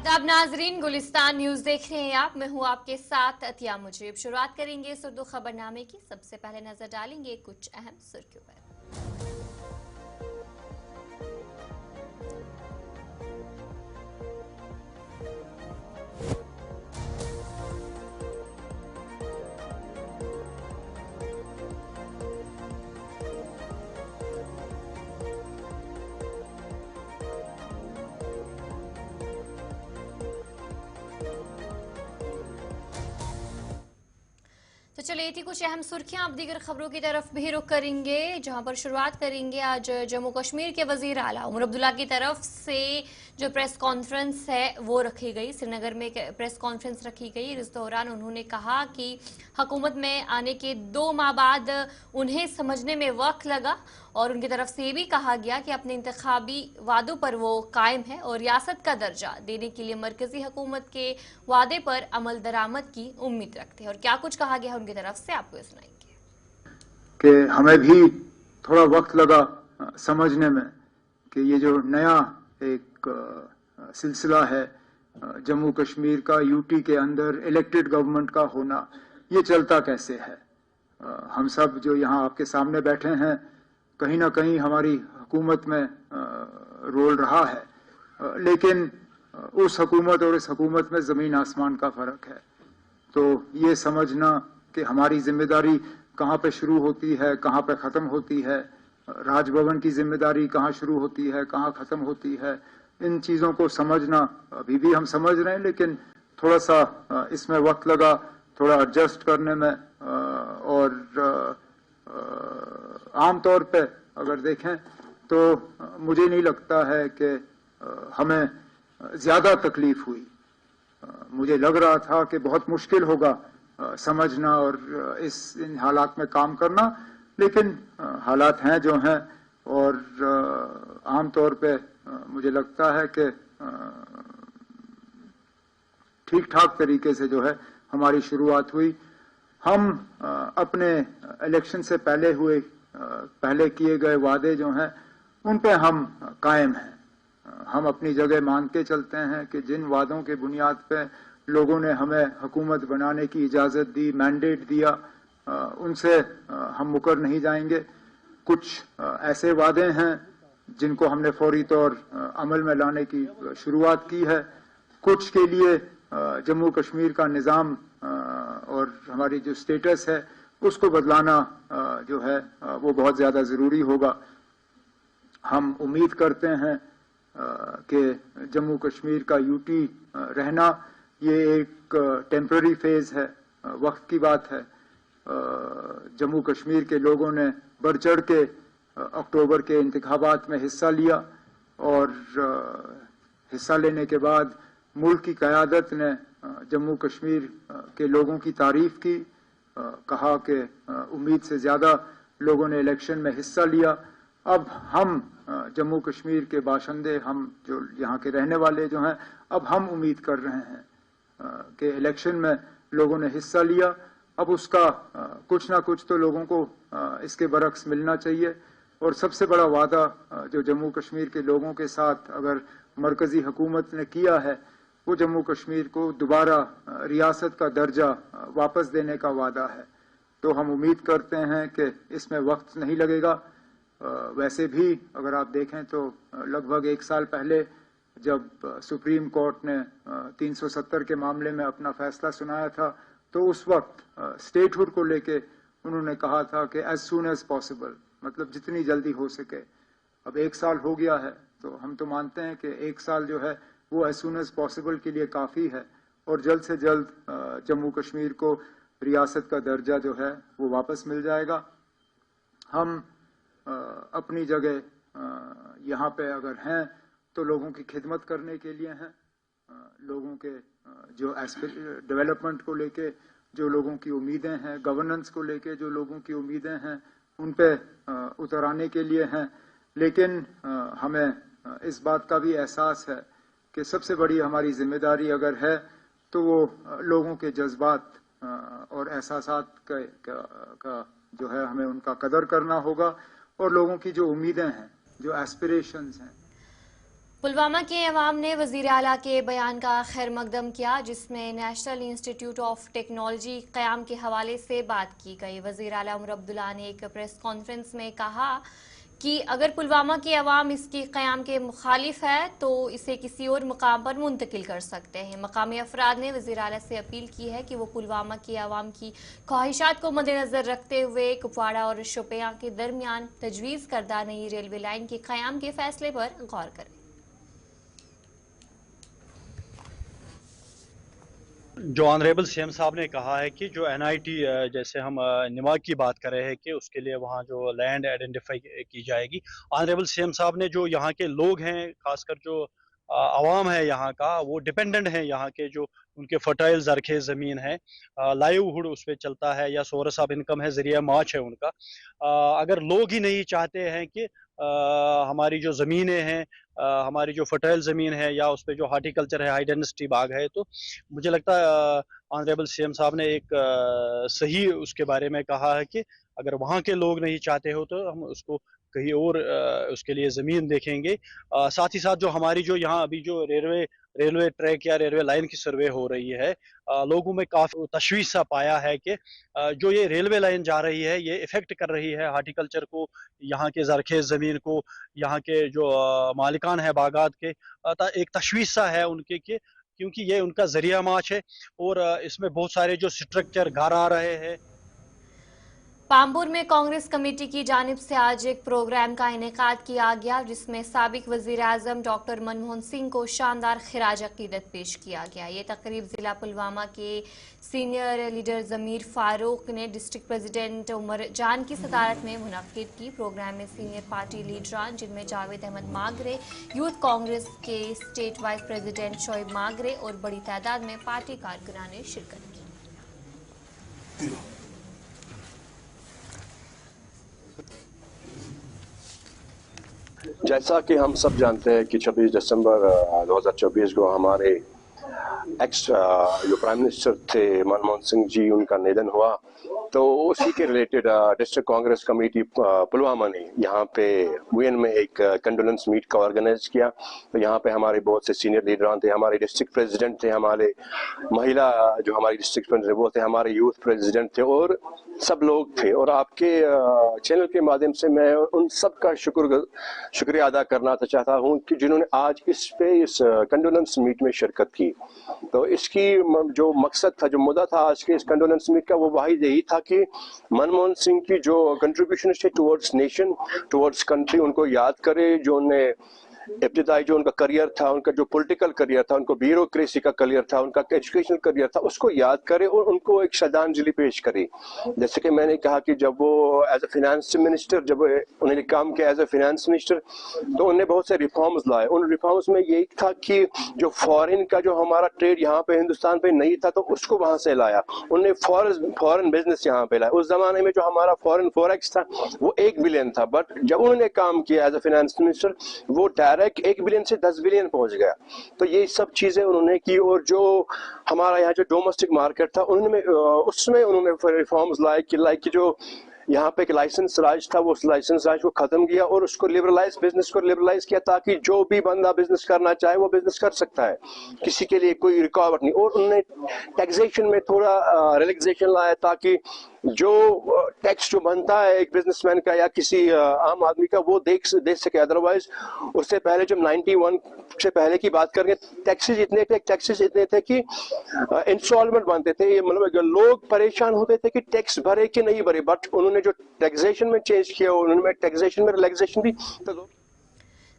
आदाब नाजरीन, गुलिस्तान न्यूज देख रहे हैं आप। मैं हूं आपके साथ अतिया मुजीब। शुरुआत करेंगे इस उर्दू खबरनामे की। सबसे पहले नजर डालेंगे कुछ अहम सुर्खियों पर। तो चलिए थी कुछ अहम सुर्खियां। अब दीगर खबरों की तरफ भी रुख करेंगे, जहां पर शुरुआत करेंगे आज जम्मू कश्मीर के वजीर आला उमर अब्दुल्ला की तरफ से जो प्रेस कॉन्फ्रेंस है वो रखी गई। श्रीनगर में एक प्रेस कॉन्फ्रेंस रखी गई। इस दौरान उन्होंने कहा कि हुकूमत में आने के 2 माह बाद उन्हें समझने में वक्त लगा और उनकी तरफ से ये भी कहा गया कि अपने इंतखाबी वादों पर वो कायम है और रियासत का दर्जा देने के लिए मरकजी हुकूमत के वादे पर अमल दरामद की उम्मीद रखते हैं। और क्या कुछ कहा गया उनकी तरफ से आपको सुनाएंगे कि हमें भी थोड़ा वक्त लगा समझने में कि ये जो नया एक सिलसिला है जम्मू कश्मीर का, यूटी के अंदर इलेक्टेड गवर्नमेंट का होना, ये चलता कैसे है। हम सब जो यहाँ आपके सामने बैठे हैं, कहीं ना कहीं हमारी हुकूमत में रोल रहा है, लेकिन उस हुकूमत और इस हुकूमत में ज़मीन आसमान का फ़र्क है। तो ये समझना कि हमारी जिम्मेदारी कहाँ पे शुरू होती है, कहाँ पे ख़त्म होती है, राजभवन की जिम्मेदारी कहाँ शुरू होती है, कहाँ ख़त्म होती है, इन चीज़ों को समझना अभी भी हम समझ रहे हैं, लेकिन थोड़ा सा इसमें वक्त लगा, थोड़ा एडजस्ट करने में। और आम तौर पे अगर देखें तो मुझे नहीं लगता है कि हमें ज़्यादा तकलीफ हुई। मुझे लग रहा था कि बहुत मुश्किल होगा समझना और इन हालात में काम करना, लेकिन हालात हैं जो हैं। और आम तौर पे मुझे लगता है कि ठीक ठाक तरीके से जो है हमारी शुरुआत हुई। हम अपने इलेक्शन से पहले किए गए वादे जो हैं उन पे हम कायम हैं। हम अपनी जगह मान के चलते हैं कि जिन वादों के बुनियाद पे लोगों ने हमें हुकूमत बनाने की इजाज़त दी, मैंडेट दिया, उनसे हम मुकर नहीं जाएंगे। कुछ ऐसे वादे हैं जिनको हमने फौरी तौर अमल में लाने की शुरुआत की है। कुछ के लिए जम्मू कश्मीर का निज़ाम और हमारी जो स्टेटस है उसको बदलाना जो है वो बहुत ज़्यादा ज़रूरी होगा। हम उम्मीद करते हैं कि जम्मू कश्मीर का यूटी रहना ये एक टेम्पररी फेज है, वक्त की बात है। जम्मू कश्मीर के लोगों ने बढ़ चढ़ के अक्टूबर के इंतखाबात में हिस्सा लिया और हिस्सा लेने के बाद मुल्क की क़यादत ने जम्मू कश्मीर के लोगों की तारीफ की, कहा कि उम्मीद से ज़्यादा लोगों ने इलेक्शन में हिस्सा लिया। अब हम जम्मू कश्मीर के बाशिंदे, हम जो यहाँ के रहने वाले जो हैं, अब हम उम्मीद कर रहे हैं कि इलेक्शन में लोगों ने हिस्सा लिया, अब उसका कुछ ना कुछ तो लोगों को इसके बरक्स मिलना चाहिए। और सबसे बड़ा वादा जो जम्मू कश्मीर के लोगों के साथ अगर मरकजी हुकूमत ने किया है, वो जम्मू कश्मीर को दोबारा रियासत का दर्जा वापस देने का वादा है। तो हम उम्मीद करते हैं कि इसमें वक्त नहीं लगेगा। वैसे भी अगर आप देखें तो लगभग 1 साल पहले जब सुप्रीम कोर्ट ने 370 के मामले में अपना फैसला सुनाया था, तो उस वक्त स्टेटहुड को लेके उन्होंने कहा था कि एज सून एज पॉसिबल, मतलब जितनी जल्दी हो सके। अब 1 साल हो गया है, तो हम तो मानते हैं कि 1 साल जो है वो एज सून एज पॉसिबल के लिए काफ़ी है और जल्द से जल्द जम्मू कश्मीर को रियासत का दर्जा जो है वो वापस मिल जाएगा। हम अपनी जगह यहाँ पे अगर हैं तो लोगों की खिदमत करने के लिए हैं। लोगों के जो डेवलपमेंट को लेके जो लोगों की उम्मीदें हैं, गवर्नेंस को लेके जो लोगों की उम्मीदें हैं, उन पे उतर आने के लिए हैं। लेकिन हमें इस बात का भी एहसास है कि सबसे बड़ी हमारी जिम्मेदारी अगर है तो वो लोगों के जज्बात और एहसासात का जो है हमें उनका कदर करना होगा और लोगों की जो उम्मीदें हैं, जो एस्पिरेशंस हैं। पुलवामा के अवाम ने वज़ीर आला के बयान का खैर मकदम किया, जिसमें नेशनल इंस्टीट्यूट ऑफ टेक्नोलॉजी क़याम के हवाले से बात की गई। वज़ीर आला उमर अब्दुल्ला ने एक प्रेस कॉन्फ्रेंस में कहा कि अगर पुलवामा के अवाम इसकी क़याम के मुखालिफ है तो इसे किसी और मकाम पर मुंतकिल कर सकते हैं। मकामी अफराद ने वज़ीर आला से अपील की है कि वो पुलवामा के अवाम की ख्वाहिशात को मद्देनज़र रखते हुए कुपवाड़ा और शोपियां के दरमियान तजवीज़ करदा नई रेलवे लाइन के क़याम के फैसले पर गौर करें। जो ऑनरेबल सीएम साहब ने कहा है कि जो एनआईटी जैसे हम निमाग की बात कर रहे हैं कि उसके लिए वहाँ जो लैंड आइडेंटिफाई की जाएगी, ऑनरेबल सीएम साहब ने जो यहाँ के लोग हैं, खासकर जो आवाम है यहाँ का, वो डिपेंडेंट हैं यहाँ के, जो उनके फर्टाइल ज़रखेज़ ज़मीन है, लाइवहुड उस पर चलता है या सोर्स ऑफ इनकम है, ज़रिया माच है उनका। अगर लोग ही नहीं चाहते हैं कि हमारी जो ज़मीनें हैं, हमारी जो फर्टाइल ज़मीन है या उस पर जो हार्टिकल्चर है, हाई डेंसिटी बाग है, तो मुझे लगता है ऑनरेबल सीएम साहब ने एक सही उसके बारे में कहा है कि अगर वहाँ के लोग नहीं चाहते हो तो हम उसको कहीं और उसके लिए ज़मीन देखेंगे। साथ ही साथ जो हमारी जो यहाँ अभी जो रेलवे ट्रैक या रेलवे लाइन की सर्वे हो रही है, लोगों में काफ़ी तशवीश सा पाया है कि जो ये रेलवे लाइन जा रही है ये इफ़ेक्ट कर रही है हार्टिकल्चर को, यहाँ के ज़रखेज़ ज़मीन को, यहाँ के जो मालिकान है बागात के, एक तशवीश सा है उनके कि क्योंकि ये उनका ज़रिया माच है और इसमें बहुत सारे जो स्ट्रक्चर घर आ रहे हैं। पामपुर में कांग्रेस कमेटी की जानिब से आज एक प्रोग्राम का इनेकाद किया गया, जिसमें साबिक वजीर आजम डॉक्टर मनमोहन सिंह को शानदार खिराज अकीदत पेश किया गया। ये तकरीब जिला पुलवामा के सीनियर लीडर ज़मीर फारूक ने डिस्ट्रिक्ट प्रेसिडेंट उमर जान की सदारत में मुनक्किद की। प्रोग्राम में सीनियर पार्टी लीडरान जिनमें जावेद अहमद मागरे, यूथ कांग्रेस के state wise president Shoaib Magrey और बड़ी तादाद में पार्टी कारकुनान ने शिरकत की। जैसा कि हम सब जानते हैं कि 26 दिसंबर 2024 को हमारे एक्स जो प्राइम मिनिस्टर थे मनमोहन सिंह जी, उनका निधन हुआ, तो उसी के related district Congress committee Pulwama ने यहाँ पे वीएन में एक कंडोलेंस मीट का ऑर्गेनाइज किया। तो यहाँ पे हमारे बहुत से सीनियर लीडरान थे, हमारे डिस्ट्रिक्ट प्रेसिडेंट थे, हमारे महिला जो हमारी डिस्ट्रिक्ट प्रेसिडेंट वो थे, हमारे यूथ प्रेसिडेंट थे और सब लोग थे। और आपके चैनल के माध्यम से मैं उन सब का शुक्रिया अदा करना चाहता हूँ कि जिन्होंने आज इस कंडोलेंस मीट में शिरकत की। तो इसकी जो मकसद था, जो मुद्दा था आज के इस कंडोलेंस मीट का, वो वाहिद यही था कि मनमोहन सिंह की जो कंट्रीब्यूशन है टुवर्ड्स नेशन, टुवर्ड्स कंट्री, उनको याद करे। जो उन्हें इब्तिदाई जो उनका करियर था, उनका जो पॉलिटिकल करियर था, उनको ब्यूरोक्रेसी का करियर था, उनका एजुकेशनल करियर था, उसको याद करे और उनको एक श्रद्धांजलि पेश करे। जैसे कि मैंने कहा कि जब वो एज ए फिनेंस मिनिस्टर, जब उन्होंने काम किया एज ए फिनेंस मिनिस्टर, तो उन्होंने बहुत से रिफॉर्म्स लाए। उन रिफॉर्म्स में यही था कि जो फॉरेन का जो हमारा ट्रेड यहाँ पे हिंदुस्तान पे नहीं था, तो उसको वहां से लाया। उन्होंने फॉरेन बिजनेस यहाँ पे लाया। उस जमाने में जो हमारा फॉरेन फॉरेक्स था वो 1 बिलियन था, बट जब उन्होंने काम किया एज ए फिनेंस मिनिस्टर, वो डायरेक्ट 1 बिलियन से 10 बिलियन पहुंच गया। तो ये सब चीजें उन्होंने की। और जो हमारा यहाँ जो डोमेस्टिक मार्केट था, उन्होंने उसमें उन्होंने रिफॉर्म्स लाए कि जो यहाँ पे एक लाइसेंस राज था, वो लाइसेंस राज को खत्म किया और उसको बिजनेस को लिबरलाइज किया, ताकि जो भी बंदा बिजनेस करना चाहे वो बिजनेस कर सकता है, किसी के लिए कोई रुकावट नहीं। और उन्होंने टैक्सेशन में थोड़ा रिलैक्सेशन लाया, ताकि जो टैक्स जो बनता है एक बिजनेसमैन का या किसी आम आदमी का, वो दे सके। अदरवाइज उससे पहले जब 91 से पहले की बात करेंगे, टैक्सेस इतने थे कि इंस्टॉलमेंट बनते थे। मतलब लोग परेशान होते थे कि टैक्स भरे कि नहीं भरे, बट उन्होंने जो टैक्सेशन में चेंज किया, उन्होंने टैक्सेशन में रिलैक्सेशन दी। तो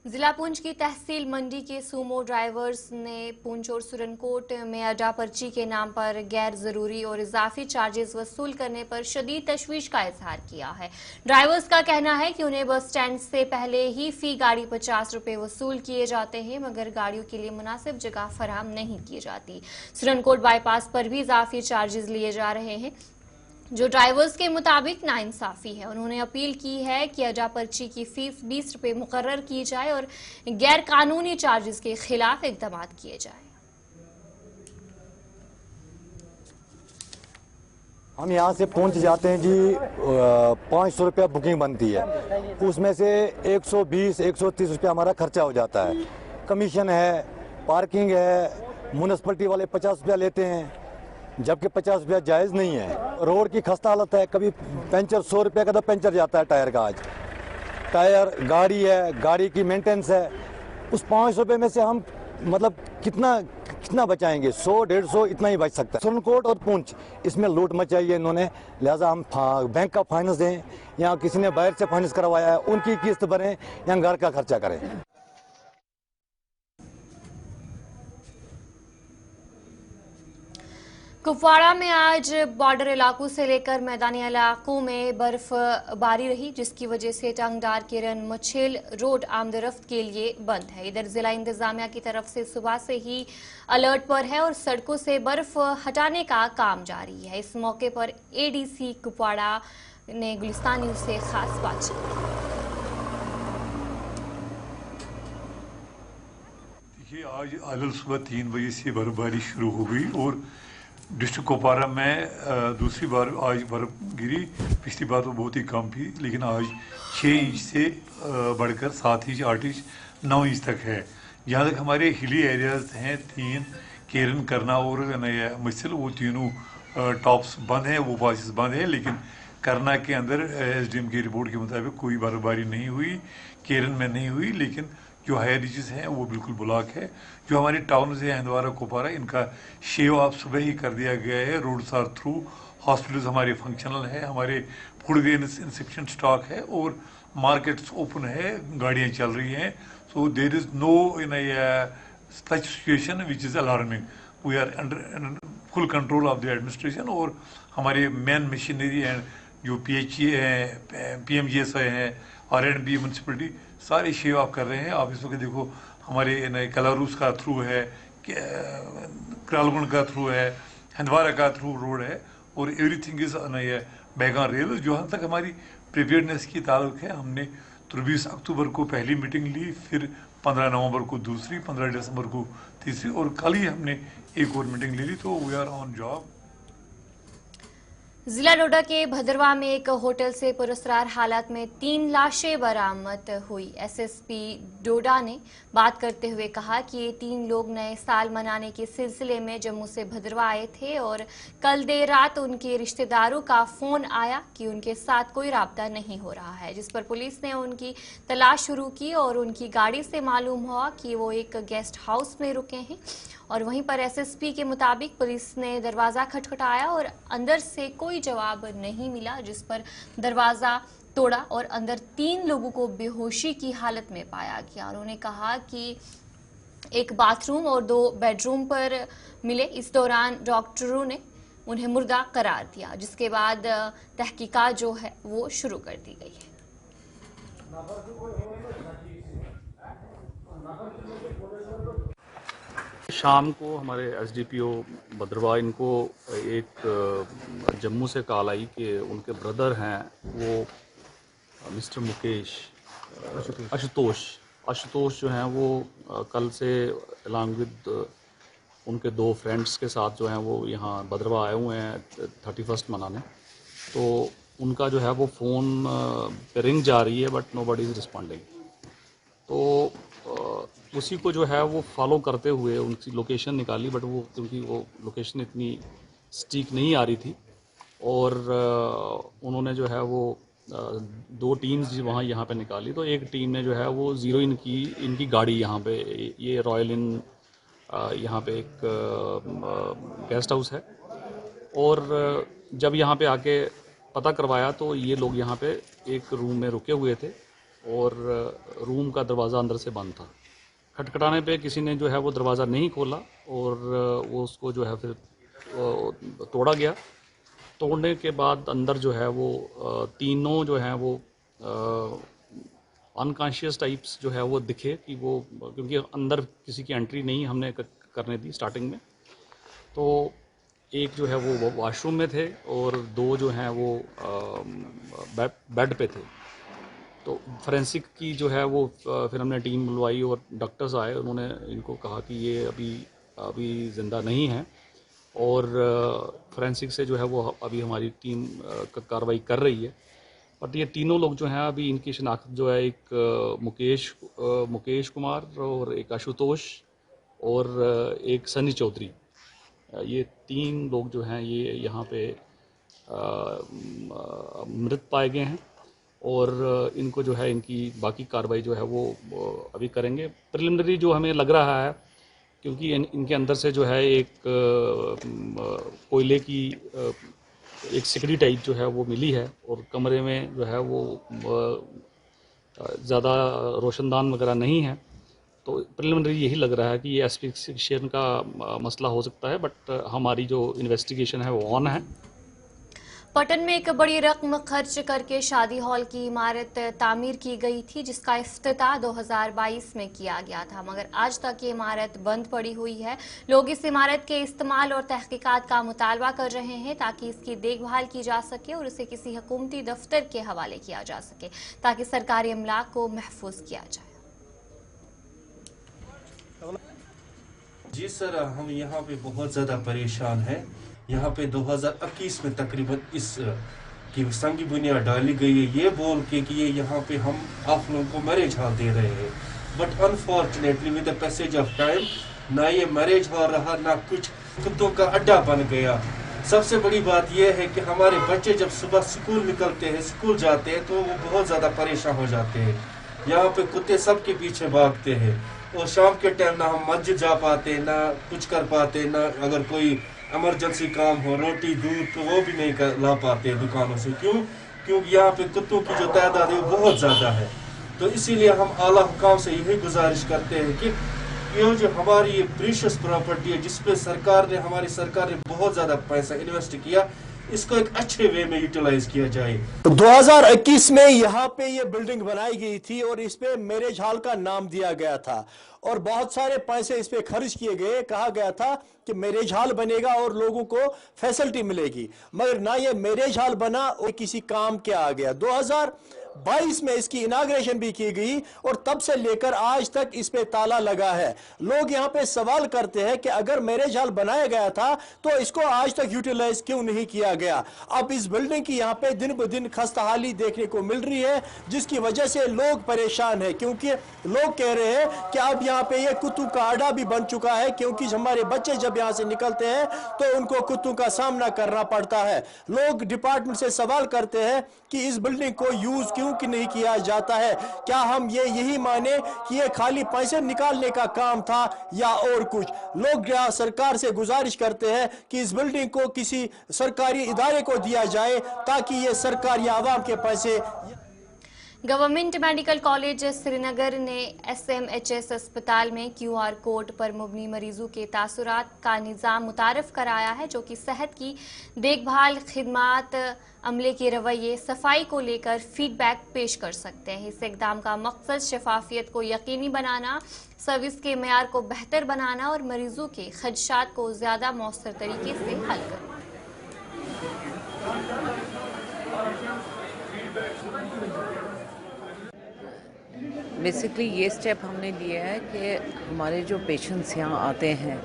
जिला पुंछ की तहसील मंडी के सूमो ड्राइवर्स ने पुंछ और सुरनकोट में अड्डा पर्ची के नाम पर गैर जरूरी और इजाफी चार्जेस वसूल करने पर शदीद तशवीश का इजहार किया है। ड्राइवर्स का कहना है कि उन्हें बस स्टैंड से पहले ही फी गाड़ी 50 रुपए वसूल किए जाते हैं, मगर गाड़ियों के लिए मुनासिब जगह फराहम नहीं की जाती। सुरनकोट बाईपास पर भी इजाफी चार्जेस लिए जा रहे हैं, जो ड्राइवर्स के मुताबिक नाइंसाफी है। उन्होंने अपील की है कि अड्डा पर्ची की फीस 20 रुपए मुकर्रर की जाए और गैर कानूनी चार्जेस के खिलाफ इकदाम किए जाए। हम यहाँ से पहुँच जाते हैं जी, 500 रुपया बुकिंग बनती है, उसमें से 120-130 रुपया हमारा खर्चा हो जाता है। कमीशन है, पार्किंग है, म्यूनसिपलिटी वाले 50 रुपया लेते हैं, जबकि 50 रुपया जायज़ नहीं है। रोड की खस्ता हालत है, कभी पंचर 100 रुपये का तो पंचर जाता है टायर का। आज टायर गाड़ी है, गाड़ी की मेंटेनेंस है, उस 500 रुपये में से हम मतलब कितना बचाएंगे? 100-150 इतना ही बच सकता है। सुरनकोट और पुंछ इसमें लूट मचाई है इन्होंने, लिहाजा हम बैंक का फाइनेंस दें या किसी ने बाहर से फाइनेंस करवाया है उनकी किस्त भरें या घर का खर्चा करें। कुपवाड़ा में आज बॉर्डर इलाकों से लेकर मैदानी इलाकों में बर्फबारी रही, जिसकी वजह से टंगडार किरण मछेल रोड आमदरफ्त के लिए बंद है। इधर जिला इंतजामिया की तरफ से सुबह से ही अलर्ट पर है और सड़कों से बर्फ हटाने का काम जारी है। इस मौके पर एडीसी कुपवाड़ा ने गुलिस्तान न्यूज से खास बातचीत की। आज अलग सुबह 3 बजे से बर्फबारी शुरू हो गई और डिस्ट्रिक्ट कुपवाड़ा में दूसरी बार आज बर्फ गिरी। पिछली बार तो बहुत ही कम थी, लेकिन आज 6 इंच से बढ़कर 7 इंच, 8 इंच, 9 इंच तक है। जहाँ तक हमारे हिली एरियाज हैं 3, केरन, करना और मसल, वो तीनों टॉप्स बंद हैं, वो पासिस बंद है। लेकिन करना के अंदर एसडीएम की रिपोर्ट के मुताबिक कोई बर्फबारी नहीं हुई, केरन में नहीं हुई, लेकिन जो हायर रीचेस हैं वो बिल्कुल ब्लॉक है। जो हमारे टाउन से हंदवारा कुपवाड़ा, इनका शेव ऑफ सुबह ही कर दिया गया है। रोड्स आर थ्रू, हॉस्पिटल्स हमारे फंक्शनल है, हमारे फूड ग्रेन इंसफिशिएंट स्टॉक है और मार्केट्स ओपन है, गाड़ियाँ चल रही हैं। So there is no in such situation which is alarming. We are under full control of the administration और हमारे मेन मशीनरी एंड जो PHE हैं, PMGSI हैं, R&B म्यूनसिपलिटी सारे शेव ऑफ कर रहे हैं। आप इस वक्त देखो हमारे कलारूस का थ्रू है, क्रालगुंड का थ्रू है, हंदवारा का थ्रू रोड है और everything is back on rail. जो हद तक हमारी प्रिपेयर्डनेस की ताल्लुक है, हमने 23 अक्टूबर को पहली मीटिंग ली, फिर 15 नवंबर को दूसरी, 15 दिसंबर को तीसरी और कल ही हमने एक और मीटिंग ले ली। तो वी आर ऑन जॉब। जिला डोडा के भद्रवा में एक होटल से पुरस्कार हालत में 3 लाशें बरामद हुई। एसएसपी डोडा ने बात करते हुए कहा कि ये 3 लोग नए साल मनाने के सिलसिले में जम्मू से भद्रवा आए थे और कल देर रात उनके रिश्तेदारों का फोन आया कि उनके साथ कोई राब्ता नहीं हो रहा है, जिस पर पुलिस ने उनकी तलाश शुरू की और उनकी गाड़ी से मालूम हुआ कि वो एक गेस्ट हाउस में रुके हैं। और वहीं पर एसएसपी के मुताबिक पुलिस ने दरवाज़ा खटखटाया और अंदर से कोई जवाब नहीं मिला, जिस पर दरवाज़ा तोड़ा और अंदर 3 लोगों को बेहोशी की हालत में पाया गया। उन्होंने कहा कि एक बाथरूम और 2 बेडरूम पर मिले। इस दौरान डॉक्टरों ने उन्हें मुर्दा करार दिया, जिसके बाद तहकीकात जो है वो शुरू कर दी गई है। शाम को हमारे एसडीपीओ भद्रवा इनको एक जम्मू से कॉल आई कि उनके ब्रदर हैं वो मिस्टर मुकेश आशुतोष जो हैं वो कल से अलॉन्ग विद उनके 2 फ्रेंड्स के साथ जो हैं वो यहाँ भद्रवा आए हुए हैं 31st मनाने। तो उनका जो है वो फ़ोन पे रिंग जा रही है बट नोबडी इज़ रिस्पॉन्डिंग। तो उसी को जो है वो फॉलो करते हुए उनकी लोकेशन निकाली, बट वो क्योंकि वो लोकेशन इतनी स्टीक नहीं आ रही थी और उन्होंने जो है वो 2 टीम्स वहाँ यहाँ पे निकाली। तो एक टीम ने जो है वो ज़ीरो इनकी गाड़ी यहाँ पे, ये रॉयल इन यहाँ पे एक गेस्ट हाउस है, और जब यहाँ पे आके पता करवाया तो ये लोग यहाँ पे एक रूम में रुके हुए थे और रूम का दरवाज़ा अंदर से बंद था। खटखटाने पे किसी ने जो है वो दरवाज़ा नहीं खोला और वो उसको जो है फिर तोड़ा गया। तोड़ने के बाद अंदर जो है वो तीनों जो हैं वो अनकॉन्शियस टाइप्स जो है वो दिखे कि वो, क्योंकि अंदर किसी की एंट्री नहीं हमने करने दी स्टार्टिंग में। तो एक जो है वो वॉशरूम में थे और 2 जो हैं वो बेड पे थे। तो फोरेंसिक की जो है वो फिर हमने टीम बुलवाई और डॉक्टर्स आए, उन्होंने इनको कहा कि ये अभी ज़िंदा नहीं है और फोरेंसिक से जो है वो अभी हमारी टीम कार्रवाई कर रही है। बट ये तीनों लोग जो हैं अभी इनकी शिनाख्त जो है एक मुकेश कुमार और एक आशुतोष और एक सनी चौधरी, ये 3 लोग जो हैं ये यहाँ पे मृत पाए गए हैं और इनको जो है इनकी बाकी कार्रवाई जो है वो अभी करेंगे। प्रिलिमिनरी जो हमें लग रहा है, क्योंकि इनके अंदर से जो है एक कोयले की एक सिकड़ी टाइप जो है वो मिली है और कमरे में जो है वो ज़्यादा रोशनदान वगैरह नहीं है, तो प्रिलिमिनरी यही लग रहा है कि ये एस्फिक्सिएशन का मसला हो सकता है, बट हमारी जो इन्वेस्टिगेशन है वो ऑन है। पटन में एक बड़ी रकम खर्च करके शादी हॉल की इमारत तामीर की गई थी, जिसका इफ्तिताह 2022 में किया गया था, मगर आज तक ये इमारत बंद पड़ी हुई है। लोग इस इमारत के इस्तेमाल और तहकीकात का मुतालबा कर रहे हैं ताकि इसकी देखभाल की जा सके और इसे किसी हुकूमती दफ्तर के हवाले किया जा सके ताकि सरकारी अमलाक को महफूज किया जाए। जी सर, हम यहाँ पे बहुत ज़्यादा परेशान हैं। यहाँ पे 2021 में तकरीबन इस की संगी बुनियाद डाली गई है ये बोल के कि ये यहाँ पे हम आप लोगों को मैरिज हॉल दे रहे हैं, but unfortunately with the passage of time ना ये मैरिज हॉल रहा ना कुछ, कुत्तों का अड्डा बन गया। सबसे बड़ी बात यह है कि हमारे बच्चे जब सुबह स्कूल निकलते हैं, स्कूल जाते हैं, तो वो बहुत ज़्यादा परेशान हो जाते हैं। यहाँ पे कुत्ते सबके पीछे भागते हैं और शाम के टाइम ना हम मस्जिद जा पाते, ना कुछ कर पाते, ना अगर कोई इमरजेंसी काम हो, रोटी दूध, तो वो भी नहीं ला पाते दुकानों से। क्योंकि यहाँ पे कुत्तों की जो तादाद है वो बहुत ज़्यादा है। तो इसीलिए हम आला हुकाम से यही गुजारिश करते हैं कि ये जो हमारी प्रीशियस प्रॉपर्टी है, जिसपे हमारी सरकार ने बहुत ज़्यादा पैसा इन्वेस्ट किया, इसको एक अच्छे वे में यूटिलाइज किया जाए। 2021 में यहाँ पे ये बिल्डिंग बनाई गई थी और इस पे मैरिज हॉल का नाम दिया गया था और बहुत सारे पैसे इस पे खर्च किए गए। कहा गया था कि मैरिज हॉल बनेगा और लोगों को फैसिलिटी मिलेगी, मगर ना ये मैरिज हॉल बना और किसी काम के आ गया। 2022 में इसकी इनाग्रेशन भी की गई और तब से लेकर आज तक इस पे ताला लगा है। लोग यहाँ पे सवाल करते हैं कि अगर मैरिज हॉल बनाया गया था तो इसको आज तक यूटिलाइज क्यों नहीं किया गया। अब इस बिल्डिंग की यहाँ पे दिन ब दिन खस्ताहाली देखने को मिल रही है, जिसकी वजह से लोग परेशान है, क्योंकि लोग कह रहे हैं कि अब यहाँ पे ये कुत्तों का अड्डा भी बन चुका है, क्योंकि हमारे बच्चे जब यहाँ से निकलते हैं तो उनको कुत्तों का सामना करना पड़ता है। लोग डिपार्टमेंट से सवाल करते हैं कि इस बिल्डिंग को यूज क्यों कि नहीं किया जाता है। क्या हम यही माने कि ये खाली पैसे निकालने का काम था या और कुछ। लोग सरकार से गुजारिश करते हैं कि इस बिल्डिंग को किसी सरकारी इदारे को दिया जाए ताकि ये सरकारी आवाम के पैसे। गवर्नमेंट मेडिकल कॉलेज श्रीनगर ने SMHS अस्पताल में QR कोड पर मुबनी मरीजों के तासुरात का निज़ाम मुतारफ कराया है, जो कि सेहत की देखभाल, खिदमात, अमले के रवैये, सफाई को लेकर फीडबैक पेश कर सकते हैं। इस इक़दाम का मकसद शफाफियत को यकीनी बनाना, सर्विस के मेयार को बेहतर बनाना और मरीजों के खदशात को ज़्यादा मौसर तरीके से हल करना। बेसिकली ये स्टेप हमने लिया है कि हमारे जो पेशेंट्स यहाँ आते हैं,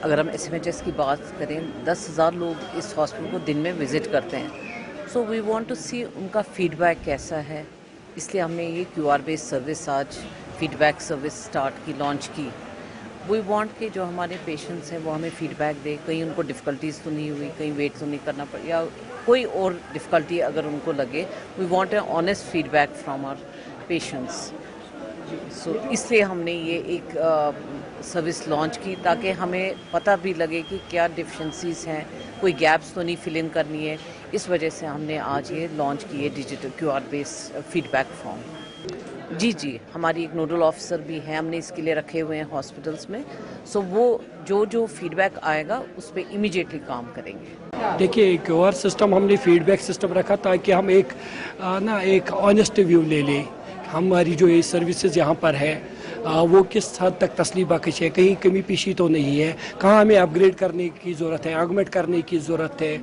अगर हम SMHS की बात करें, 10,000 लोग इस हॉस्पिटल को दिन में विज़िट करते हैं। सो वी वांट टू सी उनका फीडबैक कैसा है, इसलिए हमने ये QR बेस्ड सर्विस आज फीडबैक सर्विस लॉन्च की। वी वांट कि जो हमारे पेशेंट्स हैं वो हमें फीडबैक दे, कहीं उनको डिफ़िकल्टीज तो नहीं हुई, कहीं वेट तो नहीं करना पड़ा या कोई और डिफ़िकल्टी अगर उनको लगे। We want a honest feedback from our patients. So इसलिए हमने ये एक सर्विस लॉन्च की ताकि हमें पता भी लगे कि क्या डिफिशेंसीज हैं, कोई गैप्स तो नहीं फिल इन करनी है। इस वजह से हमने आज ये लॉन्च की है digital QR based feedback form. जी, हमारी एक नोडल ऑफिसर भी है, हमने इसके लिए रखे हुए हैं हॉस्पिटल्स में। सो वो जो फीडबैक आएगा उस पर इमीडिएटली काम करेंगे। देखिए, QR सिस्टम हमने फीडबैक सिस्टम रखा ताकि हम एक ऑनेस्ट व्यू ले लें। हमारी जो ये सर्विसेज यहाँ पर है वो किस हद तक तसली बख्श है, कहीं कमी पेशी तो नहीं है, कहाँ हमें अपग्रेड करने की ज़रूरत है, ऑगमेंट करने की ज़रूरत है,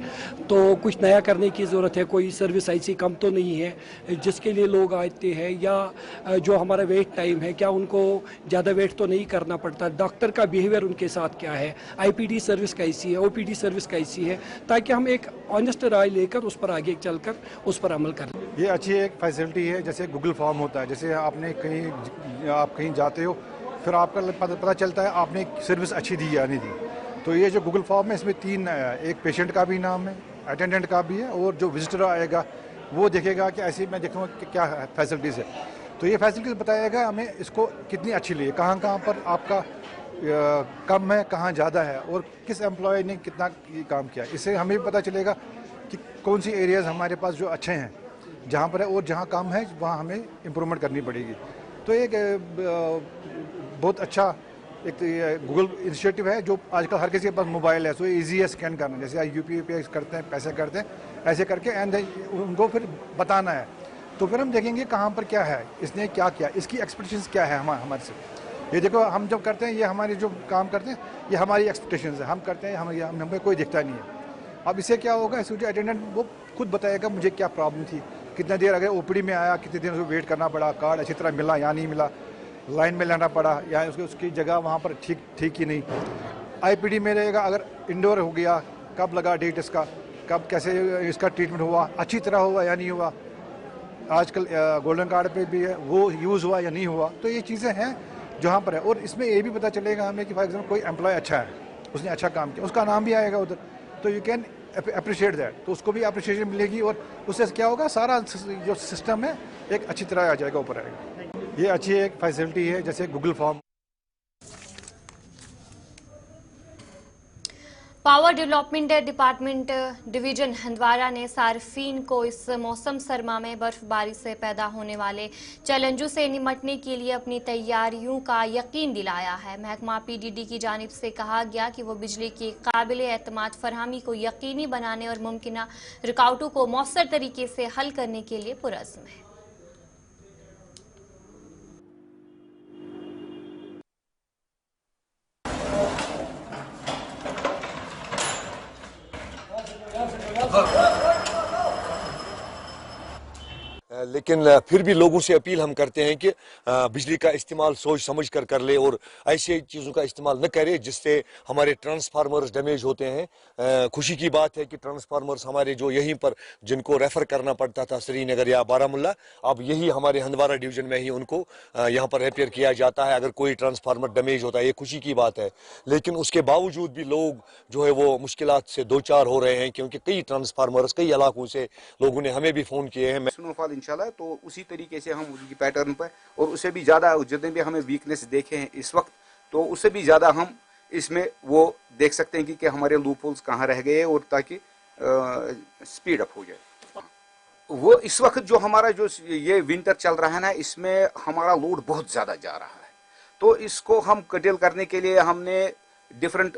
तो कुछ नया करने की ज़रूरत है, कोई सर्विस ऐसी कम तो नहीं है जिसके लिए लोग आते हैं, या जो हमारा वेट टाइम है क्या उनको ज़्यादा वेट तो नहीं करना पड़ता, डॉक्टर का बिहेवियर उनके साथ क्या है, IPD सर्विस कैसी है, OPD सर्विस कैसी है, ताकि हम एक ऑनेस्ट राय लेकर उस पर आगे चलकर उस पर अमल करें। ये अच्छी एक फैसिलिटी है, जैसे गूगल फॉर्म होता है, जैसे आपने आप कहीं जाते हो फिर आपका पता चलता है आपने सर्विस अच्छी दी या नहीं दी। तो ये जो गूगल फॉर्म है इसमें 3 एक पेशेंट का भी नाम है, अटेंडेंट का भी है, और जो विजिटर आएगा वो देखेगा कि ऐसे मैं देखूँगा कि क्या फैसिलिटीज़ है। तो ये फैसिलिटीज़ बताएगा हमें इसको कितनी अच्छी ली है, कहाँ कहाँ पर आपका कम है, कहाँ ज़्यादा है, और किस एम्प्लॉय ने कितना काम किया। इससे हमें भी पता चलेगा कि कौन सी एरियाज़ हमारे पास जो अच्छे हैं जहाँ पर है, और जहाँ कम है वहाँ हमें इम्प्रूवमेंट करनी पड़ेगी। तो एक बहुत अच्छा एक गूगल इनिशिएटिव है जो आजकल हर किसी के पास मोबाइल है, सो ईजी है स्कैन करना, जैसे UPI पे करते हैं, पैसे करते हैं, ऐसे करके एंड उनको फिर बताना है। तो फिर हम देखेंगे कहाँ पर क्या है, इसने क्या किया, इसकी एक्सपेक्टेशंस क्या है हमारे से। ये देखो हम जब करते हैं, ये हमारे जो काम करते हैं ये हमारी एक्सपेक्टेशंस है, हम करते हैं, हमें कोई दिखता नहीं है। अब इससे क्या होगा, इससे जो अटेंडेंट वो खुद बताएगा मुझे क्या प्रॉब्लम थी, कितना देर अगर OPD में आया, कितने दिन उसको वेट करना पड़ा, कार्ड अच्छी तरह मिला या नहीं मिला, लाइन में लेना पड़ा या उसकी जगह वहाँ पर ठीक ही नहीं। IPD में रहेगा, अगर इंडोर हो गया, कब लगा डेट इसका, कब कैसे इसका ट्रीटमेंट हुआ, अच्छी तरह हुआ या नहीं हुआ, आजकल गोल्डन कार्ड पे भी है वो यूज़ हुआ या नहीं हुआ। तो ये चीज़ें हैं जहाँ पर है, और इसमें ये भी पता चलेगा हमें कि फॉर एग्जाम्पल कोई एम्प्लॉय अच्छा है, उसने अच्छा काम किया, उसका नाम भी आएगा उधर, तो यू कैन अप्रिशिएट दैट, तो उसको भी अप्रिशिएशन मिलेगी, और उससे क्या होगा, सारा जो सिस्टम है एक अच्छी तरह आ जाएगा, ऊपर आएगा। ये अच्छी एक फैसिलिटी है, जैसे Google form. Power development department division Handwara ने सार्फिन को इस मौसम सरमा में बर्फबारी से पैदा होने वाले चैलेंजों से निपटने के लिए अपनी तैयारियों का यकीन दिलाया है। महकमा PDD की जानिब से कहा गया कि वो बिजली की काबिल एतमाद फरहमी को यकीनी बनाने और मुमकिन रुकावटों को मौसर तरीके से हल करने के लिए पुरज़्म है। लेकिन फिर भी लोगों से अपील हम करते हैं कि बिजली का इस्तेमाल सोच समझ कर ले, और ऐसे चीज़ों का इस्तेमाल न करे जिससे हमारे ट्रांसफार्मर्स डैमेज होते हैं। खुशी की बात है कि ट्रांसफार्मर्स हमारे जो यहीं पर जिनको रेफ़र करना पड़ता था श्रीनगर या बारामुल्ला, अब यही हमारे हंदवारा डिवीज़न में ही उनको यहाँ पर रिपेयर किया जाता है अगर कोई ट्रांसफार्मर डैमेज होता है। ये खुशी की बात है, लेकिन उसके बावजूद भी लोग जो है वो मुश्किलात से दो चार हो रहे हैं, क्योंकि कई ट्रांसफार्मर्स कई इलाकों से लोगों ने हमें भी फ़ोन किए हैं। स्नोफॉल इंशाल्लाह तो उसी तरीके से हम उनकी पैटर्न पर, और उससे भी ज़्यादा जितने भी हमें वीकनेस देखे हैं इस वक्त, तो उससे भी ज़्यादा हम इसमें वो देख सकते हैं कि हमारे लूप होल्स कहाँ रह गए, और ताकि स्पीड अप हो जाए। वो इस वक्त जो हमारा जो ये विंटर चल रहा है ना, इसमें हमारा लोड बहुत ज़्यादा जा रहा है, तो इसको हम कटेल करने के लिए हमने डिफरेंट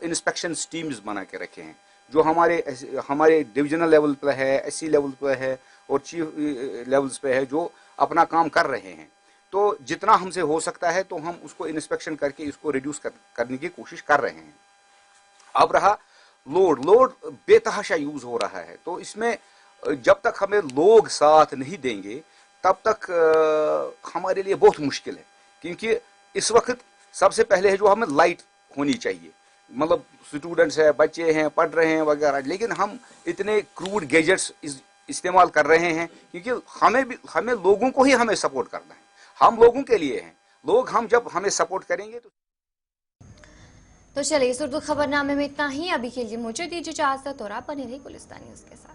इंस्पेक्शन टीम्स बना के रखे हैं, जो हमारे डिविजनल लेवल पर है, SC लेवल पर है और चीफ लेवल्स पे है, जो अपना काम कर रहे हैं। तो जितना हमसे हो सकता है तो हम उसको इंस्पेक्शन करके इसको रिड्यूस करने की कोशिश कर रहे हैं। अब रहा लोड बेतहाशा यूज हो रहा है, तो इसमें जब तक हमें लोग साथ नहीं देंगे तब तक हमारे लिए बहुत मुश्किल है, क्योंकि इस वक्त सबसे पहले है जो हमें लाइट होनी चाहिए, मतलब स्टूडेंट्स है, बच्चे हैं, पढ़ रहे हैं वगैरह, लेकिन हम इतने क्रूड गैजेट्स इस्तेमाल कर रहे हैं, क्योंकि हमें लोगों को ही हमें सपोर्ट करना है, हम लोगों के लिए हैं, लोग हम जब हमें सपोर्ट करेंगे तो चलिए इस उर्दू खबरनामे में इतना ही। अभी के लिए मुझे दीजिए इजाजत और आप बने रहिए गुलिस्तान न्यूज़ के साथ।